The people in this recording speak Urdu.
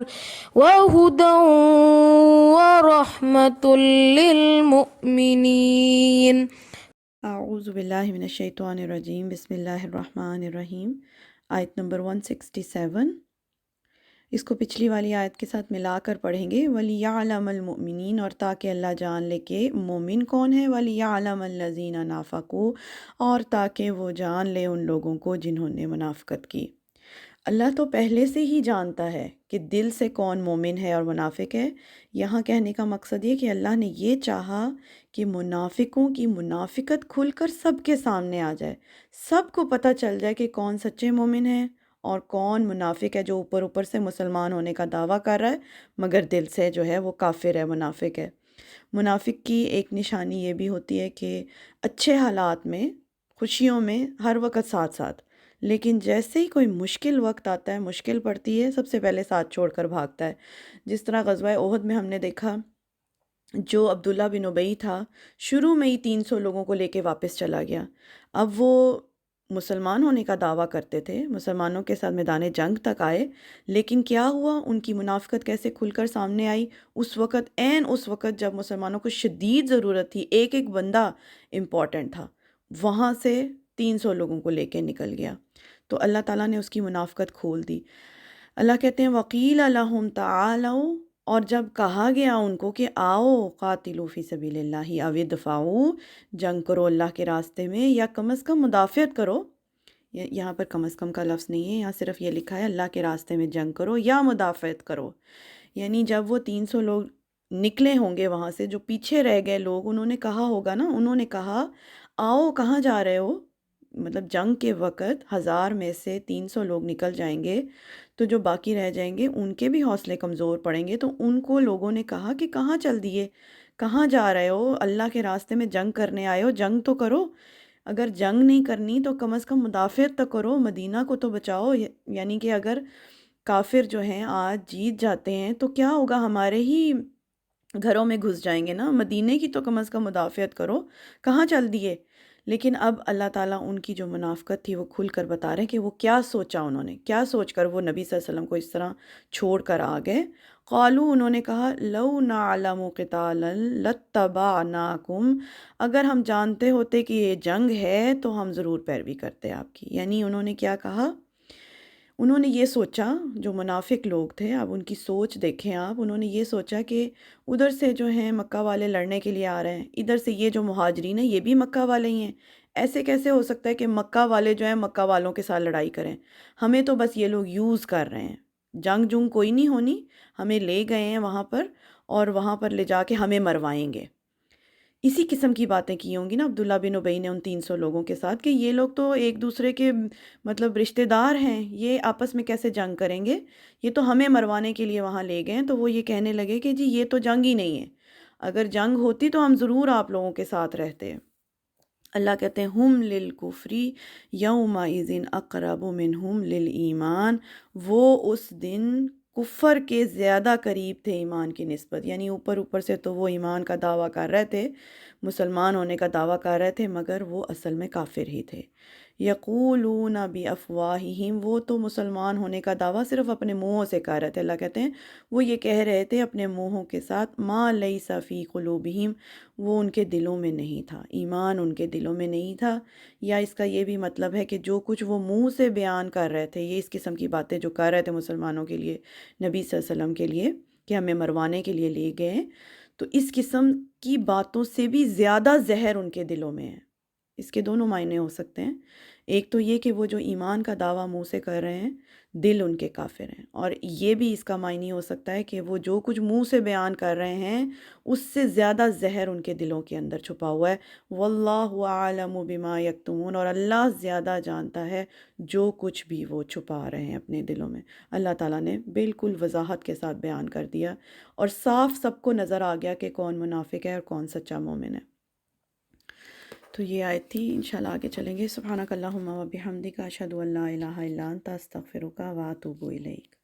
وهدى ورحمة للمؤمنين. اعوذ باللہ من الشیطان الرجیم، بسم اللہ الرحمن الرحیم۔ آیت نمبر 167، اس کو پچھلی والی آیت کے ساتھ ملا کر پڑھیں گے۔ وَلِيَعْلَمَ الْمُؤْمِنِينَ، اور تاکہ اللہ جان لے کہ مومن کون ہے۔ وَلِيَعْلَمَ الَّذِينَ نَافَقُوا، اور تاکہ وہ جان لے ان لوگوں کو جنہوں نے منافقت کی۔ اللہ تو پہلے سے ہی جانتا ہے کہ دل سے کون مومن ہے اور منافق ہے۔ یہاں کہنے کا مقصد یہ کہ اللہ نے یہ چاہا کہ منافقوں کی منافقت کھل کر سب کے سامنے آ جائے، سب کو پتہ چل جائے کہ کون سچے مومن ہیں اور کون منافق ہے، جو اوپر اوپر سے مسلمان ہونے کا دعویٰ کر رہا ہے مگر دل سے جو ہے وہ کافر ہے، منافق ہے۔ منافق کی ایک نشانی یہ بھی ہوتی ہے کہ اچھے حالات میں، خوشیوں میں ہر وقت ساتھ ساتھ، لیکن جیسے ہی کوئی مشکل وقت آتا ہے، مشکل پڑتی ہے، سب سے پہلے ساتھ چھوڑ کر بھاگتا ہے۔ جس طرح غزوہ احد میں ہم نے دیکھا، جو عبداللہ بن ابی تھا، شروع میں ہی 300 لوگوں کو لے کے واپس چلا گیا۔ اب وہ مسلمان ہونے کا دعویٰ کرتے تھے، مسلمانوں کے ساتھ میدان جنگ تک آئے، لیکن کیا ہوا، ان کی منافقت کیسے کھل کر سامنے آئی؟ اس وقت، اس وقت جب مسلمانوں کو شدید ضرورت تھی، ایک ایک بندہ امپورٹنٹ تھا، وہاں سے 300 لوگوں کو لے کے نکل گیا۔ تو اللہ تعالیٰ نے اس کی منافقت کھول دی۔ اللہ کہتے ہیں وَقِيلَ لَهُمْ تَعَالَوْا، اور جب کہا گیا ان کو کہ آؤ، قاتلوا فی سبیل اللہ او ادفعوا، جنگ کرو اللہ کے راستے میں، یا کم از کم مدافعت کرو۔ یہاں پر کم از کم کا لفظ نہیں ہے، یہاں صرف یہ لکھا ہے اللہ کے راستے میں جنگ کرو یا مدافعت کرو۔ یعنی جب وہ 300 لوگ نکلے ہوں گے وہاں سے، جو پیچھے رہ گئے لوگ، انہوں نے کہا ہوگا نا، انہوں نے کہا آؤ، کہاں جا رہے ہو؟ مطلب جنگ کے وقت 1000 میں سے 300 لوگ نکل جائیں گے تو جو باقی رہ جائیں گے ان کے بھی حوصلے کمزور پڑیں گے، تو ان کو لوگوں نے کہا کہ کہاں چل دیے، کہاں جا رہے ہو؟ اللہ کے راستے میں جنگ کرنے آئے ہو، جنگ تو کرو، اگر جنگ نہیں کرنی تو کم از کم مدافعت تو کرو، مدینہ کو تو بچاؤ۔ یعنی کہ اگر کافر جو ہیں آج جیت جاتے ہیں تو کیا ہوگا، ہمارے ہی گھروں میں گھس جائیں گے نا، مدینے کی تو کم از کم مدافعت کرو، کہاں چل دیے؟ لیکن اب اللہ تعالیٰ ان کی جو منافقت تھی وہ کھل کر بتا رہے ہیں کہ وہ کیا سوچا، انہوں نے کیا سوچ کر وہ نبی صلی اللہ علیہ وسلم کو اس طرح چھوڑ کر آ گئے۔ قالو، انہوں نے کہا لو نعلم قتالا لاتبعناکم، اگر ہم جانتے ہوتے کہ یہ جنگ ہے تو ہم ضرور پیروی کرتے آپ کی۔ یعنی انہوں نے کیا کہا، انہوں نے یہ سوچا، جو منافق لوگ تھے، اب ان کی سوچ دیکھیں آپ، انہوں نے یہ سوچا کہ ادھر سے جو ہیں مکہ والے لڑنے کے لیے آ رہے ہیں، ادھر سے یہ جو مہاجرین ہیں یہ بھی مکہ والے ہی ہیں، ایسے کیسے ہو سکتا ہے کہ مکہ والے جو ہیں مکہ والوں کے ساتھ لڑائی کریں؟ ہمیں تو بس یہ لوگ یوز کر رہے ہیں، جنگ جنگ کوئی نہیں ہونی، ہمیں لے گئے ہیں وہاں پر اور وہاں پر لے جا کے ہمیں مروائیں گے۔ اسی قسم کی باتیں کی ہوں گی نا عبداللہ بن ابی نے ان 300 لوگوں کے ساتھ، کہ یہ لوگ تو ایک دوسرے کے مطلب رشتہ دار ہیں، یہ آپس میں کیسے جنگ کریں گے، یہ تو ہمیں مروانے کے لیے وہاں لے گئے ہیں۔ تو وہ یہ کہنے لگے کہ جی یہ تو جنگ ہی نہیں ہے، اگر جنگ ہوتی تو ہم ضرور آپ لوگوں کے ساتھ رہتے۔ اللہ کہتے ہیں ہم للکفر یومئذ اقرب منہم للایمان، وہ اس دن کفر کے زیادہ قریب تھے ایمان کی نسبت۔ یعنی اوپر اوپر سے تو وہ ایمان کا دعویٰ کر رہے تھے، مسلمان ہونے کا دعویٰ کر رہے تھے، مگر وہ اصل میں کافر ہی تھے۔ یقولون بافواہہم، وہ تو مسلمان ہونے کا دعویٰ صرف اپنے منہوں سے کر رہے تھے۔ اللہ کہتے ہیں وہ یہ کہہ رہے تھے اپنے منہوں کے ساتھ، ما لیس فی قلوبہم، وہ ان کے دلوں میں نہیں تھا، ایمان ان کے دلوں میں نہیں تھا۔ یا اس کا یہ بھی مطلب ہے کہ جو کچھ وہ منہ سے بیان کر رہے تھے، یہ اس قسم کی باتیں جو کر رہے تھے مسلمانوں کے لیے، نبی صلی اللہ علیہ وسلم کے لیے، کہ ہمیں مروانے کے لیے لے گئے، تو اس قسم کی باتوں سے بھی زیادہ زہر ان کے دلوں میں ہے۔ اس کے دونوں معنی ہو سکتے ہیں، ایک تو یہ کہ وہ جو ایمان کا دعویٰ منہ سے کر رہے ہیں، دل ان کے کافر ہیں، اور یہ بھی اس کا معنی ہو سکتا ہے کہ وہ جو کچھ منہ سے بیان کر رہے ہیں اس سے زیادہ زہر ان کے دلوں کے اندر چھپا ہوا ہے۔ واللہ اعلم بما یکتمون، اور اللہ زیادہ جانتا ہے جو کچھ بھی وہ چھپا رہے ہیں اپنے دلوں میں۔ اللہ تعالیٰ نے بالکل وضاحت کے ساتھ بیان کر دیا اور صاف سب کو نظر آ گیا کہ کون منافق ہے اور کون سچا مومن ہے۔ تو یہ آیت تھی، انشاءاللہ آگے چلیں گے۔ سبحانک اللہم و بحمدک، اشہد ان لا الہ الا انت، استغفرک و اتوب الیک۔